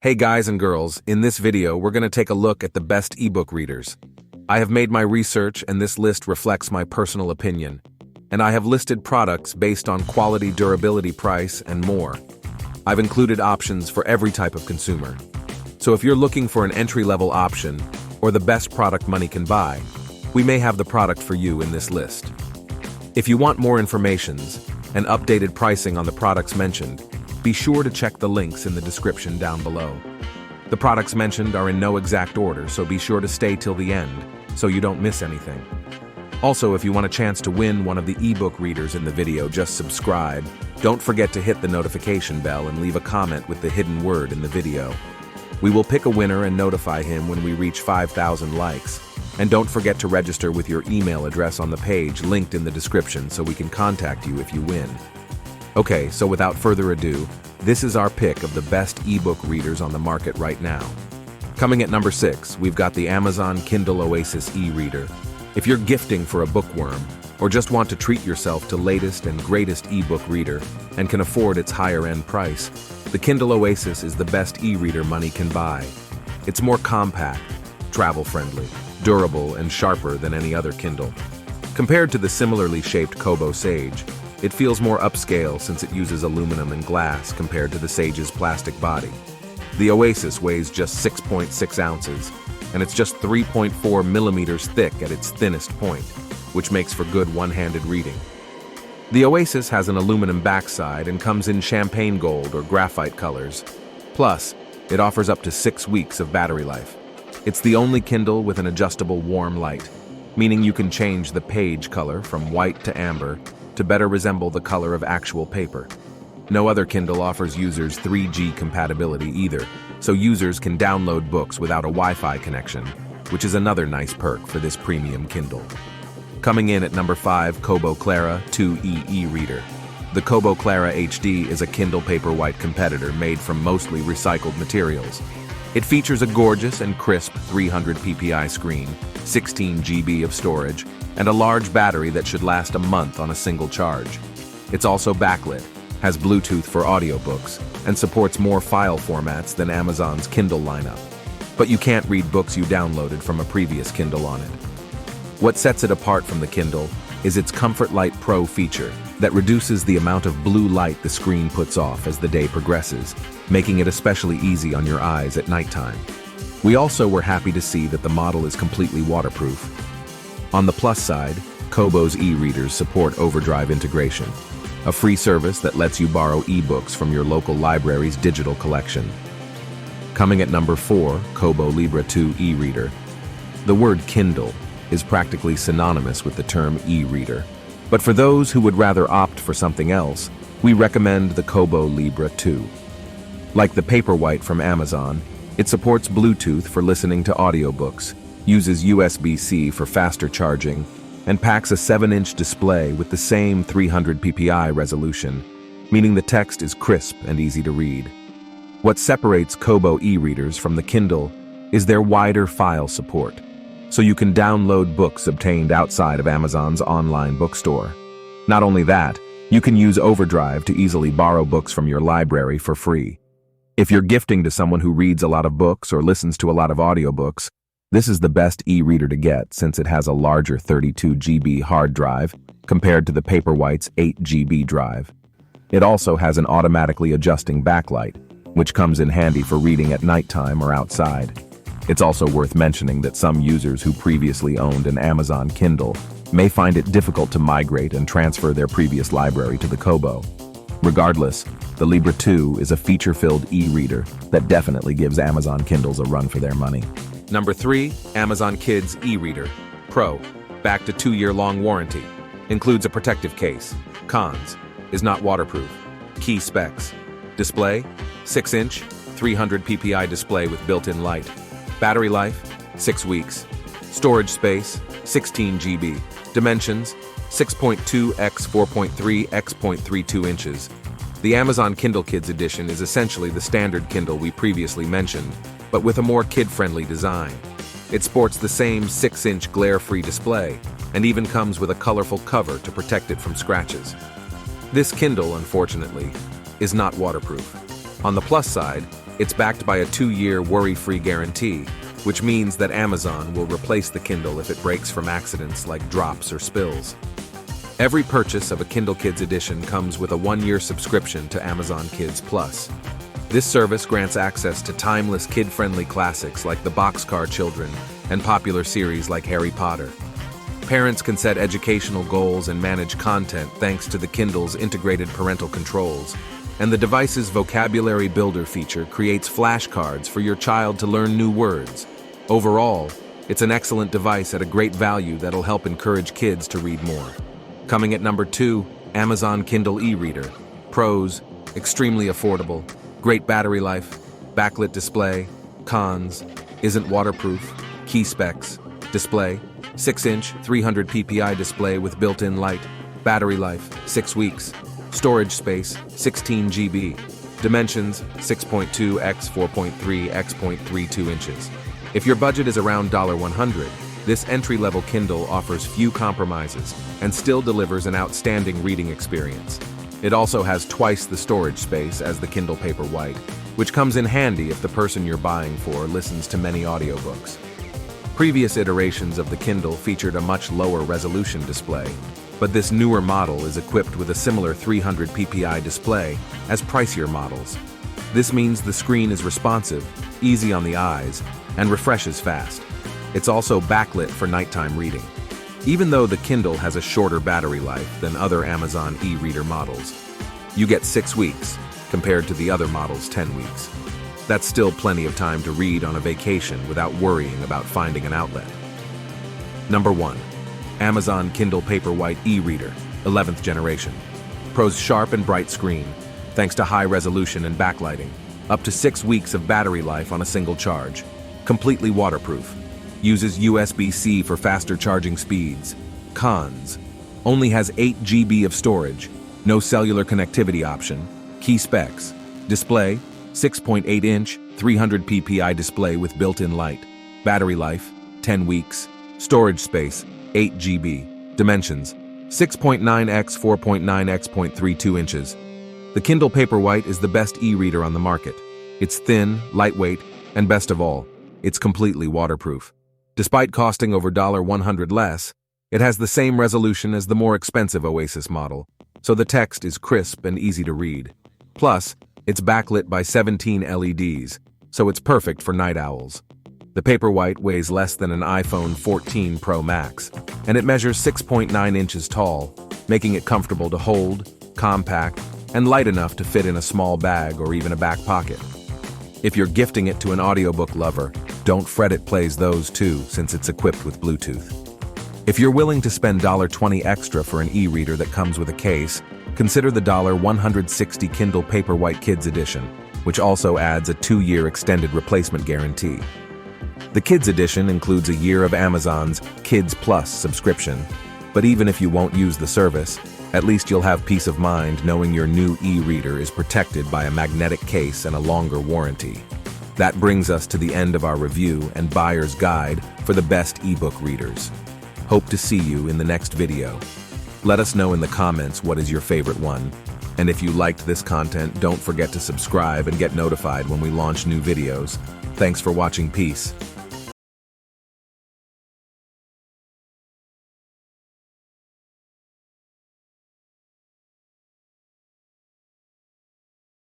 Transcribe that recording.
Hey guys and girls, in this video we're going to take a look at the best ebook readers. I have made my research and this list reflects my personal opinion. And I have listed products based on quality, durability, price, and more. I've included options for every type of consumer. So if you're looking for an entry-level option or the best product money can buy, we may have the product for you in this list. If you want more information and updated pricing on the products mentioned, be sure to check the links in the description down below. The products mentioned are in no exact order, so be sure to stay till the end so you don't miss anything. Also, if you want a chance to win one of the ebook readers in the video, just subscribe. Don't forget to hit the notification bell and leave a comment with the hidden word in the video. We will pick a winner and notify him when we reach 5,000 likes. And don't forget to register with your email address on the page linked in the description so we can contact you if you win. Okay, so without further ado, this is our pick of the best ebook readers on the market right now. Coming at number 6, we've got the Amazon Kindle Oasis e-reader. If you're gifting for a bookworm, or just want to treat yourself to latest and greatest ebook reader, and can afford its higher-end price, the Kindle Oasis is the best e-reader money can buy. It's more compact, travel-friendly, durable, and sharper than any other Kindle. Compared to the similarly shaped Kobo Sage, it feels more upscale since it uses aluminum and glass compared to the Sage's plastic body. The Oasis weighs just 6.6 ounces, and it's just 3.4 millimeters thick at its thinnest point, which makes for good one-handed reading. The Oasis has an aluminum backside and comes in champagne gold or graphite colors. Plus, it offers up to 6 weeks of battery life. It's the only Kindle with an adjustable warm light, meaning you can change the page color from white to amber to better resemble the color of actual paper. No other Kindle offers users 3G compatibility either, so users can download books without a Wi-Fi connection, which is another nice perk for this premium Kindle. Coming in at number 5, Kobo Clara 2E e-reader. The Kobo Clara HD is a Kindle Paperwhite competitor made from mostly recycled materials. It features a gorgeous and crisp 300 ppi screen, 16 GB of storage, and a large battery that should last a month on a single charge. It's also backlit, has Bluetooth for audiobooks, and supports more file formats than Amazon's Kindle lineup. But you can't read books you downloaded from a previous Kindle on it. What sets it apart from the Kindle is its Comfort Light Pro feature that reduces the amount of blue light the screen puts off as the day progresses, making it especially easy on your eyes at nighttime. We also were happy to see that the model is completely waterproof. On the plus side, Kobo's e-readers support Overdrive integration, a free service that lets you borrow ebooks from your local library's digital collection. Coming at number 4, Kobo Libra 2 e-reader. The word Kindle is practically synonymous with the term e-reader, but for those who would rather opt for something else, we recommend the Kobo Libra 2. Like the Paperwhite from Amazon, it supports Bluetooth for listening to audiobooks, uses USB-C for faster charging, and packs a 7-inch display with the same 300 ppi resolution, meaning the text is crisp and easy to read. What separates Kobo e-readers from the Kindle is their wider file support, so you can download books obtained outside of Amazon's online bookstore. Not only that, you can use Overdrive to easily borrow books from your library for free. If you're gifting to someone who reads a lot of books or listens to a lot of audiobooks, this is the best e-reader to get since it has a larger 32 GB hard drive compared to the Paperwhite's 8 GB drive. It also has an automatically adjusting backlight, which comes in handy for reading at nighttime or outside. It's also worth mentioning that some users who previously owned an Amazon Kindle may find it difficult to migrate and transfer their previous library to the Kobo. Regardless, the Libra 2 is a feature-filled e-reader that definitely gives Amazon Kindles a run for their money. Number 3, Amazon Kids e-reader Pro, backed a 2-year-long warranty. Includes a protective case. Cons: is not waterproof. Key specs: display, 6-inch, 300 ppi display with built-in light. Battery life, 6 weeks. Storage space, 16 GB. Dimensions, 6.2 x 4.3 x 0.32 inches. The Amazon Kindle Kids edition is essentially the standard Kindle we previously mentioned, but with a more kid-friendly design. It sports the same 6-inch glare-free display, and even comes with a colorful cover to protect it from scratches. This Kindle, unfortunately, is not waterproof. On the plus side, It's backed by a 2-year worry-free guarantee, which means that Amazon will replace the Kindle if it breaks from accidents like drops or spills. Every purchase of a Kindle Kids edition comes with a 1-year subscription to Amazon Kids Plus. This service grants access to timeless kid-friendly classics like the Boxcar Children and popular series like Harry Potter. Parents can set educational goals and manage content thanks to the Kindle's integrated parental controls, and the device's vocabulary builder feature creates flashcards for your child to learn new words. Overall, it's an excellent device at a great value that'll help encourage kids to read more. Coming at number 2, Amazon Kindle e-reader. Pros: extremely affordable, great battery life, backlit display. Cons: isn't waterproof. Key specs: display, 6-inch 300 ppi display with built-in light. Battery life: 6 weeks. Storage space: 16 GB. Dimensions: 6.2 x 4.3 x 0.32 inches. If your budget is around $100, this entry-level Kindle offers few compromises and still delivers an outstanding reading experience. It also has twice the storage space as the Kindle Paperwhite, which comes in handy if the person you're buying for listens to many audiobooks. Previous iterations of the Kindle featured a much lower resolution display, but this newer model is equipped with a similar 300 ppi display as pricier models. This means the screen is responsive, easy on the eyes, and refreshes fast. It's also backlit for nighttime reading. Even though the Kindle has a shorter battery life than other Amazon e-reader models, you get 6 weeks compared to the other models' 10 weeks. That's still plenty of time to read on a vacation without worrying about finding an outlet. Number 1. Amazon Kindle Paperwhite e-reader, 11th generation. Pros: sharp and bright screen, thanks to high resolution and backlighting. Up to 6 weeks of battery life on a single charge. Completely waterproof. Uses USB-C for faster charging speeds. Cons: only has 8 GB of storage, no cellular connectivity option. Key specs: display, 6.8-inch 300 ppi display with built-in light. Battery life: 10 weeks. Storage space: 8 GB. Dimensions: 6.9 x 4.9 x 0.32 inches. The Kindle Paperwhite is the best e-reader on the market. It's thin, lightweight, and best of all, it's completely waterproof. Despite costing over $100 less, it has the same resolution as the more expensive Oasis model, so the text is crisp and easy to read. Plus, it's backlit by 17 LEDs, so it's perfect for night owls. The Paperwhite weighs less than an iPhone 14 Pro Max, and it measures 6.9 inches tall, making it comfortable to hold, compact, and light enough to fit in a small bag or even a back pocket. If you're gifting it to an audiobook lover, don't fret, it plays those too, since it's equipped with Bluetooth. If you're willing to spend $20 extra for an e-reader that comes with a case, consider the $160 Kindle Paperwhite Kids Edition, which also adds a 2-year extended replacement guarantee. The Kids Edition includes a year of Amazon's Kids Plus subscription, but even if you won't use the service, at least you'll have peace of mind knowing your new e-reader is protected by a magnetic case and a longer warranty. That brings us to the end of our review and buyer's guide for the best ebook readers. Hope to see you in the next video. Let us know in the comments what is your favorite one. And if you liked this content, don't forget to subscribe and get notified when we launch new videos. Thanks for watching. Peace.